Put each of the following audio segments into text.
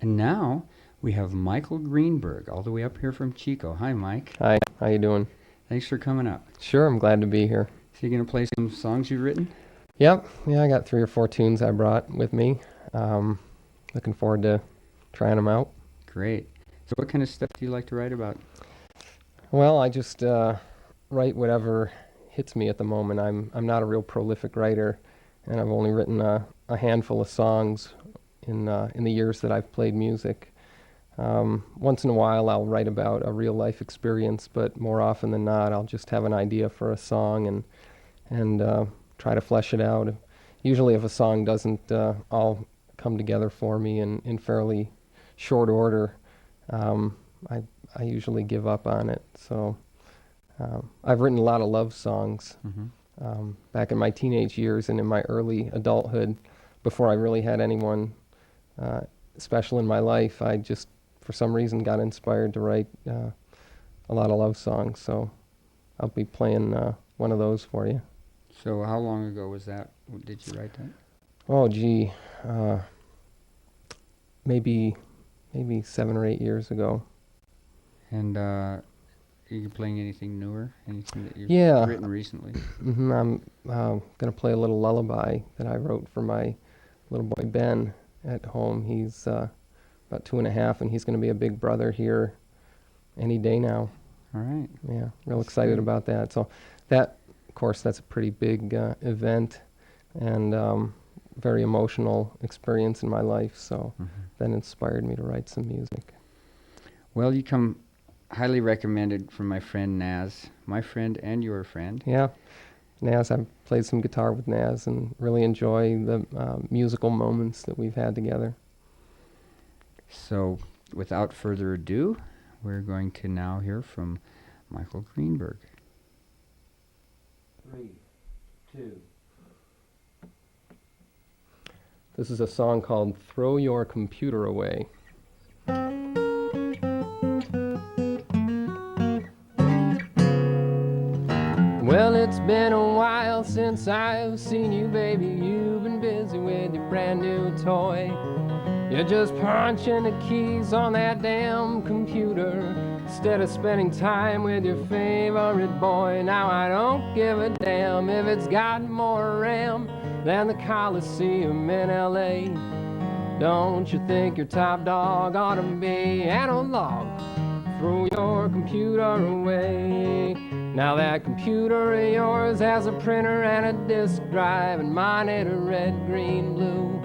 And now we have Michael GreenBerg, all the way up here from Chico. Hi, Mike. Hi, how you doing? Thanks for coming up. Sure, I'm glad to be here. So you're going to play some songs you've written? Yep, yeah, I got 3 or 4 tunes I brought with me. Looking forward to trying them out. Great. So what kind of stuff do you like to write about? Well, I just write whatever hits me at the moment. I'm not a real prolific writer, and I've only written a handful of songs in the years that I've played music. Once in a while I'll write about a real life experience, but more often than not I'll just have an idea for a song and try to flesh it out. Usually if a song doesn't all come together for me in fairly short order, I usually give up on it. So I've written a lot of love songs back in my teenage years and in my early adulthood. Before I really had anyone special in my life, I just, for some reason, got inspired to write a lot of love songs. So I'll be playing one of those for you. So how long ago was that? Did you write that? Oh, gee, maybe 7 or 8 years ago. And are you playing anything newer? Anything that you've written recently? I'm going to play a little lullaby that I wrote for my little boy Ben at home. He's about 2.5, and he's going to be a big brother here any day now. All right. Yeah, real excited about that. So that, of course, that's a pretty big event and very emotional experience in my life. So that inspired me to write some music. Well, you come highly recommended from my friend Naz, my friend and your friend. Yeah, Naz, I've played some guitar with Naz and really enjoy the musical moments that we've had together. So without further ado, we're going to now hear from Michael GreenBerg. 3, 2. This is a song called Throw Your Computer Away. Well, it's been a while since I've seen you, baby. You've been busy with your brand new toy. You're just punching the keys on that damn computer instead of spending time with your favorite boy. Now I don't give a damn if it's got more RAM than the Coliseum in LA. Don't you think your top dog ought to be analog? Throw your computer away. Now that computer of yours has a printer and a disk drive, and mine ain't a red, green, blue.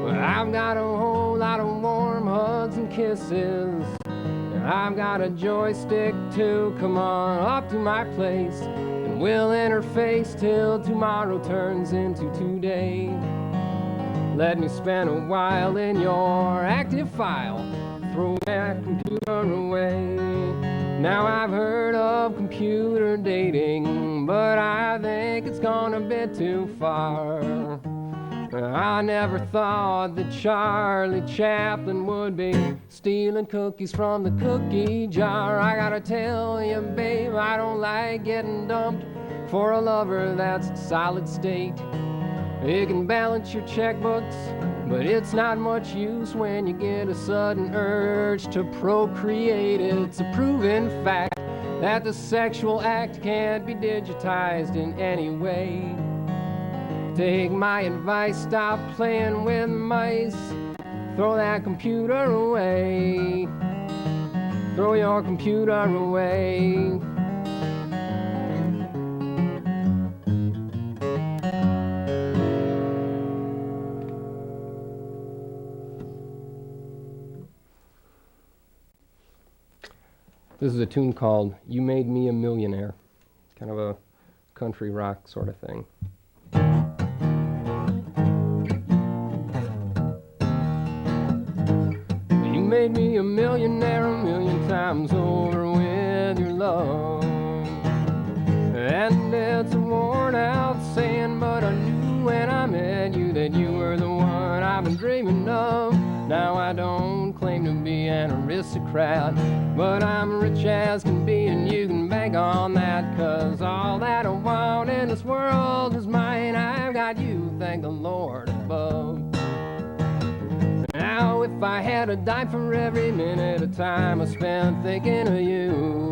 Well, I've got a whole lot of warm hugs and kisses, and I've got a joystick too. Come on up to my place, and we'll interface till tomorrow turns into today. Let me spend a while in your active file. Throw that computer away. Now I've heard of computer dating, but I think it's gone a bit too far. I never thought that Charlie Chaplin would be stealing cookies from the cookie jar. I gotta tell you, babe, I don't like getting dumped for a lover that's solid state. You can balance your checkbooks, but it's not much use when you get a sudden urge to procreate. It's a proven fact that the sexual act can't be digitized in any way. Take my advice, stop playing with mice. Throw that computer away. Throw your computer away. This is a tune called You Made Me a Millionaire. Kind of a country rock sort of thing. You made me a millionaire a million times over with your love. And it's a worn out saying, but I knew when I met you that you were the one I've been dreaming of. Now I don't claim to be an aristocrat, but I'm rich as can be, and you can bank on that, 'cause all that I want in this world is mine. I've got you, thank the Lord above. Now if if I had a dime for every minute of time I spent thinking of you,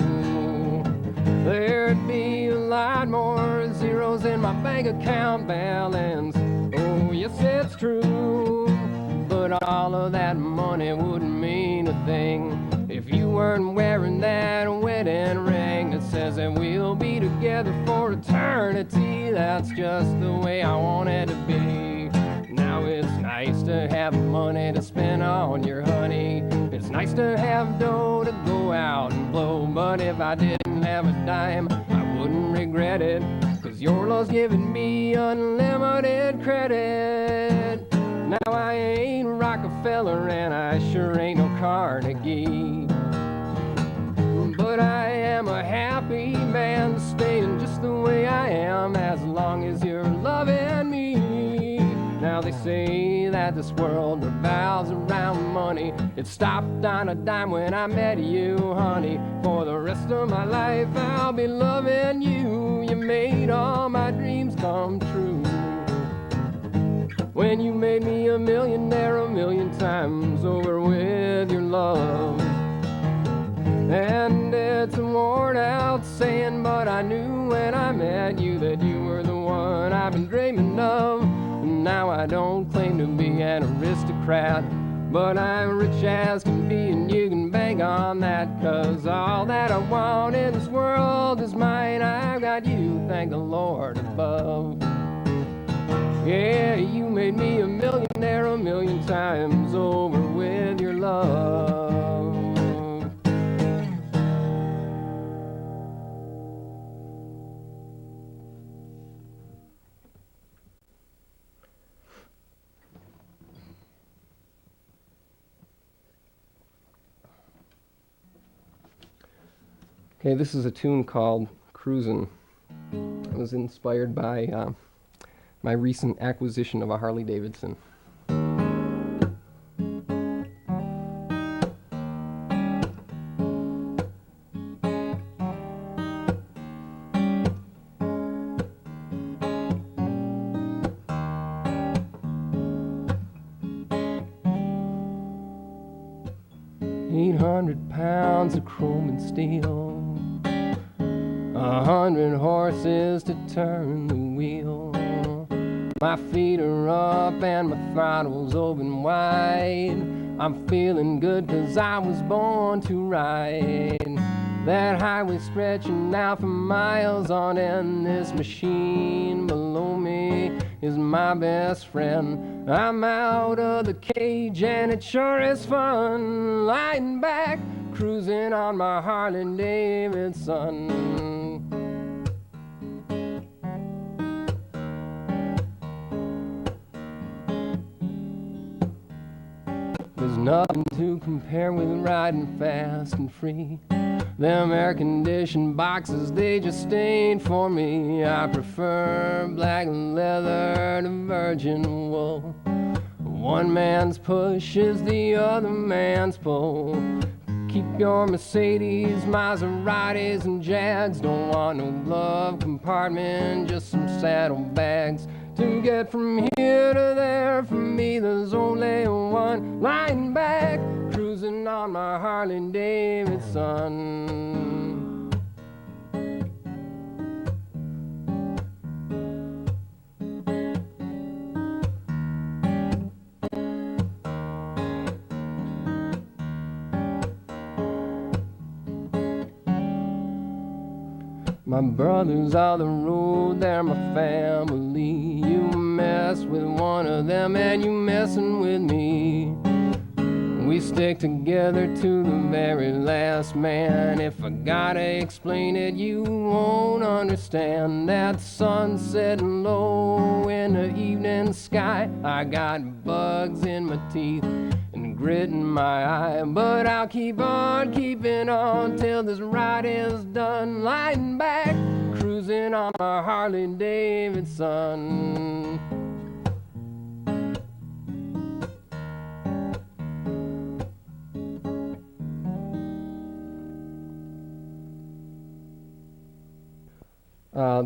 there'd be a lot more zeros in my bank account balance. Oh, yes, it's true, but all of that money wouldn't mean a thing if you weren't wearing that wedding ring that says that we'll be together for eternity. That's just the way I want it to be. Now it's nice to have money to spend on your honey. It's nice to have dough to go out and blow. But if I didn't have a dime, I wouldn't regret it, 'cause your love's giving me unlimited credit. Now I ain't Rockefeller and I sure ain't no Carnegie, but I am a happy man staying just the way I am, as long as you're loving me. Now they say that this world revolves around money. It stopped on a dime when I met you, honey. For the rest of my life I'll be loving you. You made all my dreams come true. When you made me a millionaire a million times over with your love. And it's a worn out saying, but I knew when I met you that you were the one I've been dreaming of. Now I don't claim to be an aristocrat, but I'm rich as can be, and you can bank on that, 'cause all that I want in this world is mine. I've got you, thank the Lord above. Yeah, you made me a millionaire a million times over with your love. Okay, this is a tune called Cruisin'. It was inspired by my recent acquisition of a Harley Davidson. 800 pounds of chrome and steel, 100 horses to turn the wheel. My feet are up and my throttle's open wide. I'm feeling good 'cause I was born to ride. That highway stretching out for miles on end. This machine below me is my best friend. I'm out of the cage and it sure is fun. Lying back, cruising on my Harley Davidson. There's nothing to compare with riding fast and free. Them air-conditioned boxes, they just ain't for me. I prefer black leather to virgin wool. One man's push is the other man's pull. Keep your Mercedes, Maseratis, and Jags. Don't want no glove compartment, just some saddlebags. To get from here to there, for me there's only one. Lying back, cruising on my Harley Davidson. My brothers on the road, they're my family. You mess with one of them and you messin' with me. We stick together to the very last man. If I gotta explain it, you won't understand. That sun setting low in the evening sky. I got bugs in my teeth and grit in my eye, but I'll keep on keeping on till this ride is done. Lying back, cruising on my Harley Davidson.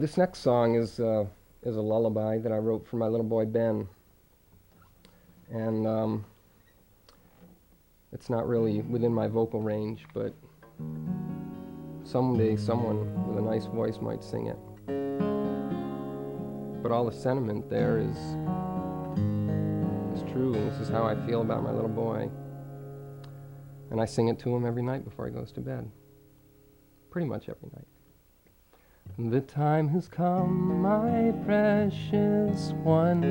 This next song is a lullaby that I wrote for my little boy Ben, and It's not really within my vocal range, but someday someone with a nice voice might sing it. But all the sentiment there is true, and this is how I feel about my little boy. And I sing it to him every night before he goes to bed. Pretty much every night. The time has come, my precious one,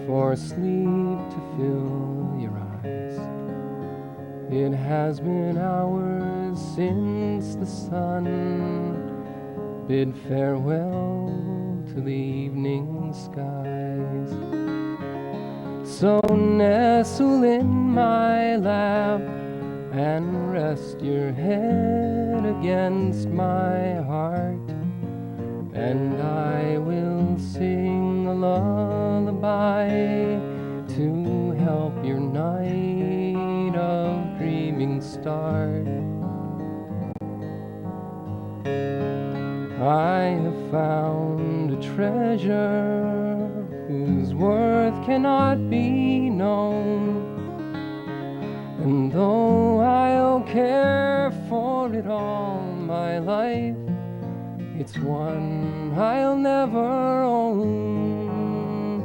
for sleep to fill your eyes. It has been hours since the sun bid farewell to the evening skies. So nestle in my lap and rest your head against my heart, and I will sing a lullaby to help your night of dreaming start. I have found a treasure whose worth cannot be known, and though I'll care for it all my life, it's one I'll never own.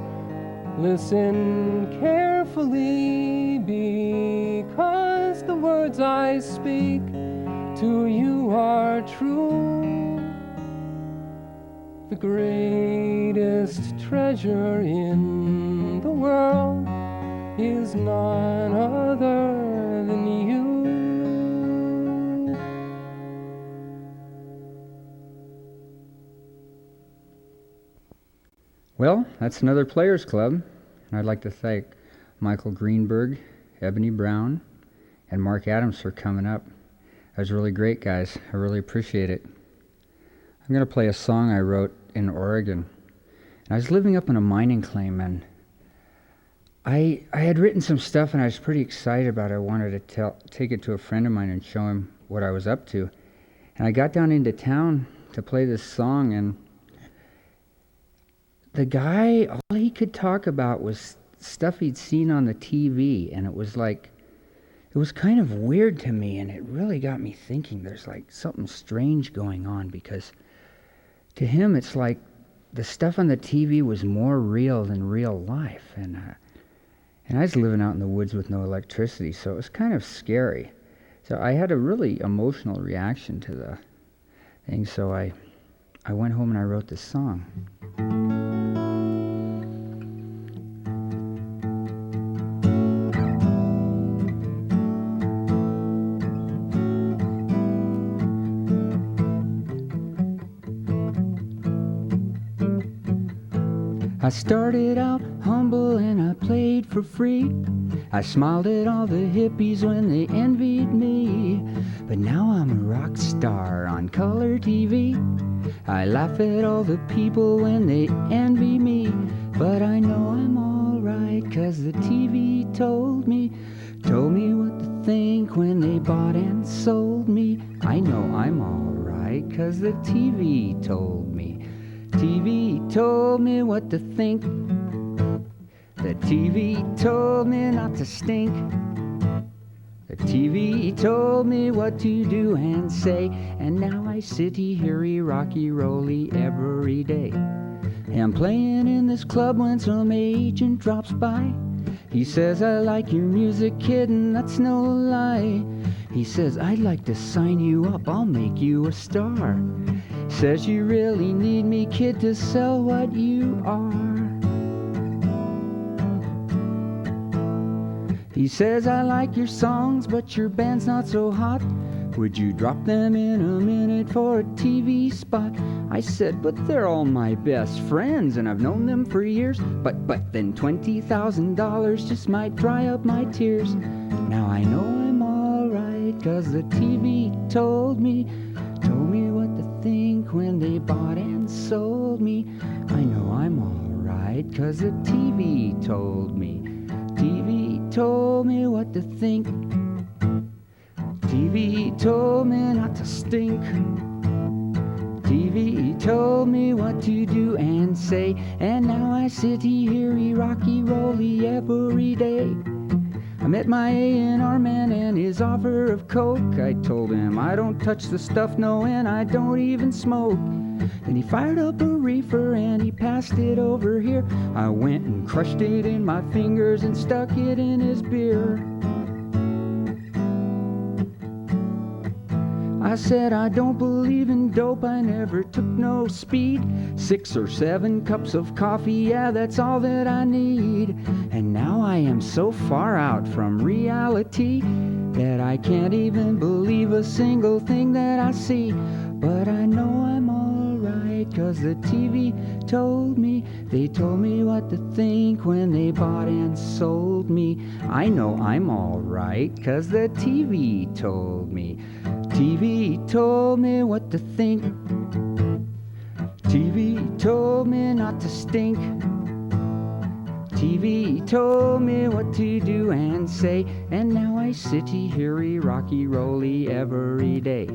Listen carefully, because the words I speak to you are true. The greatest treasure in the world is none other than you. Well, that's another Players Club, and I'd like to thank Michael GreenBerg, Ebony Brown, and Mark Adams for coming up. That was really great, guys. I really appreciate it. I'm going to play a song I wrote in Oregon. And I was living up in a mining claim, and I had written some stuff, and I was pretty excited about it. I wanted to take it to a friend of mine and show him what I was up to. And I got down into town to play this song, and the guy, all he could talk about was stuff he'd seen on the TV, and it was kind of weird to me, and it really got me thinking there's like something strange going on, because to him it's like the stuff on the TV was more real than real life, and I was living out in the woods with no electricity, so it was kind of scary. So I had a really emotional reaction to the thing, so I went home and I wrote this song. I started out humble and I played for free. I smiled at all the hippies when they envied me. But now I'm a rock star on color TV. I laugh at all the people when they envy me. But I know I'm alright, 'cause the TV told me what to think when they bought and sold me. I know I'm alright, 'cause the TV told me. TV told me what to think. The TV told me not to stink. The TV told me what to do and say. And now I city hurry rocky rolly every day. I'm playing in this club when some agent drops by. He says, I like your music, kid, and that's no lie. He says, I'd like to sign you up, I'll make you a star. Says you really need me, kid, to sell what you are. He says, I like your songs, but your band's not so hot. Would you drop them in a minute for a TV spot? I said, but they're all my best friends, and I've known them for years. But then $20,000 just might dry up my tears. Now I know I'm alright, 'cause the TV told me what to think when they bought and sold me. I know I'm alright, 'cause the TV told me. TV told me what to think. TV told me not to stink. TV told me what to do and say. And now I sit here rocky rolly every day. met my A&R man and his offer of coke. I told him I don't touch the stuff, no, and I don't even smoke. Then he fired up a reefer and he passed it over here. I went and crushed it in my fingers and stuck it in his beer. I said I don't believe in dope, I never took no speed. 6 or 7 cups of coffee, yeah, that's all that I need. And now I am so far out from reality that I can't even believe a single thing that I see. But I know I'm alright, 'cause the TV told me. They told me what to think when they bought and sold me. I know I'm alright, 'cause the TV told me. TV told me what to think. TV told me not to stink. TV told me what to do and say. And now I sit here rocky rolly every day.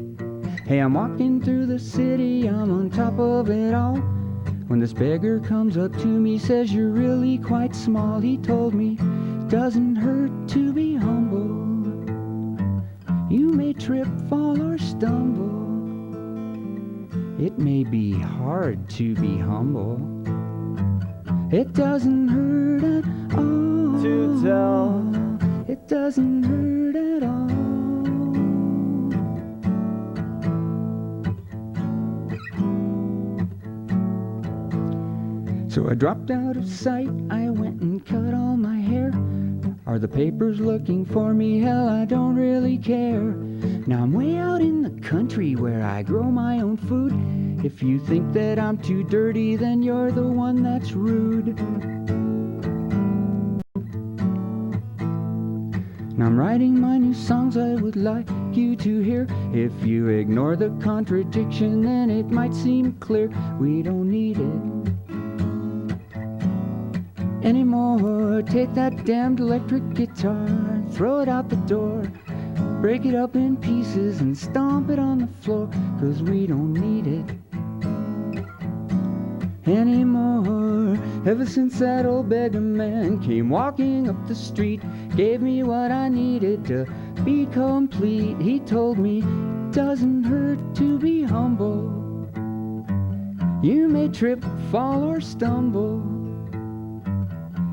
Hey, I'm walking through the city, I'm on top of it all, when this beggar comes up to me, says you're really quite small. He told me, doesn't hurt to be humble. You may trip, fall, or stumble. It may be hard to be humble. It doesn't hurt at all to tell. It doesn't hurt at all. So I dropped out of sight, I went and cut all my hair. Are the papers looking for me? Hell, I don't really care. Now I'm way out in the country where I grow my own food. If you think that I'm too dirty, then you're the one that's rude. Now I'm writing my new songs I would like you to hear. If you ignore the contradiction, then it might seem clear we don't need it anymore. Take that damned electric guitar, throw it out the door, break it up in pieces and stomp it on the floor, 'cause we don't need it anymore. Ever since that old beggar man came walking up the street, gave me what I needed to be complete. He told me it doesn't hurt to be humble. You may trip, fall, or stumble.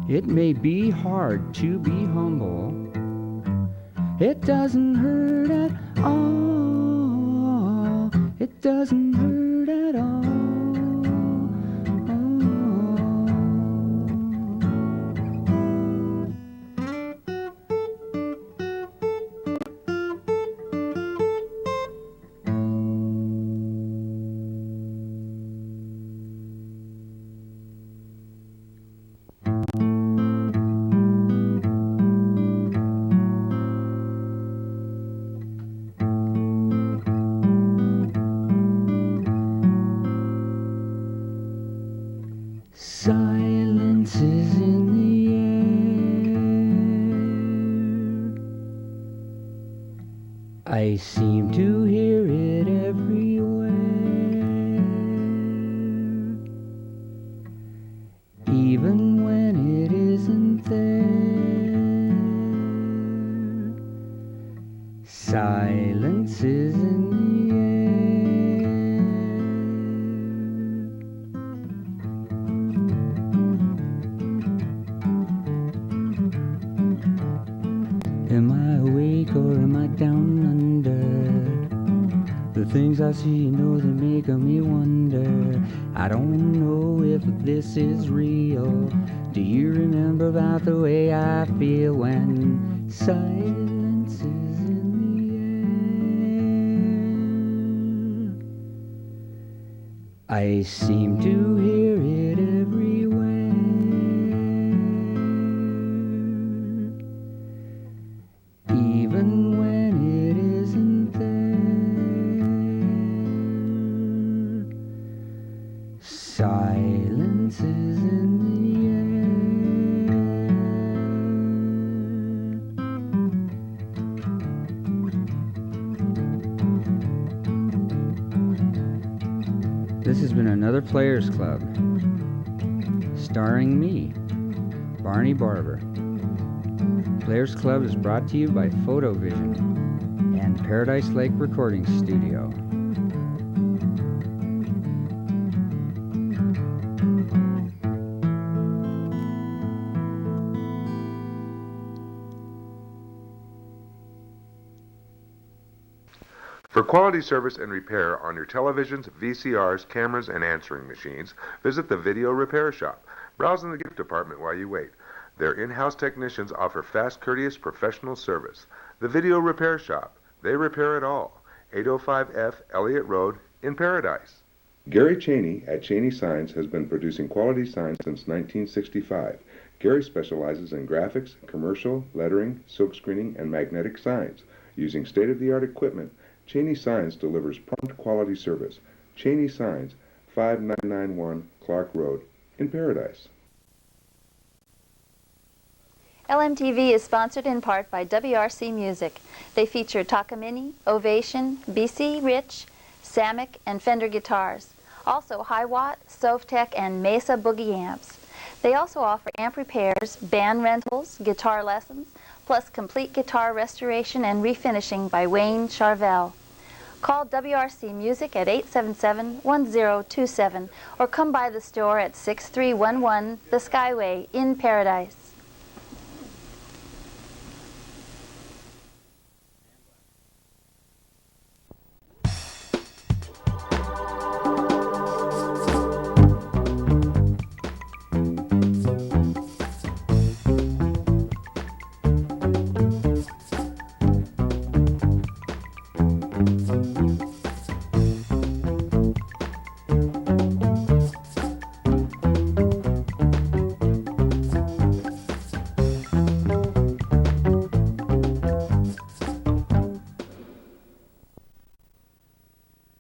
It may be hard to be humble. It doesn't hurt at all. It doesn't hurt at all. Silence is in the air. I seem to hear it everywhere. Even when it isn't there. Silence is in the Am I awake or am I down under? The things I see, they make me wonder. I don't know if this is real. Do you remember about the way I feel when silence is in the air? I seem to hear it everywhere. Even when it isn't there. Silence is in the air. This has been another Players Club, starring me, Barney Barbour. Players Club is brought to you by Fotovision and Paradise Lake Recording Studio. For quality service and repair on your televisions, VCRs, cameras, and answering machines, visit the Video Repair Shop. Browse in the gift department while you wait. Their in-house technicians offer fast, courteous, professional service. The Video Repair Shop. They repair it all. 805 F Elliott Road in Paradise. Gary Cheney at Cheney Signs has been producing quality signs since 1965. Gary specializes in graphics, commercial, lettering, silkscreening, and magnetic signs. Using state-of-the-art equipment, Cheney Signs delivers prompt quality service. Cheney Signs, 5991 Clark Road in Paradise. LMTV is sponsored in part by WRC Music. They feature Takamine, Ovation, BC Rich, Samick, and Fender guitars. Also Hi-Watt, Sovtek, and Mesa Boogie amps. They also offer amp repairs, band rentals, guitar lessons, plus complete guitar restoration and refinishing by Wayne Charvel. Call WRC Music at 877-1027 or come by the store at 6311 The Skyway in Paradise.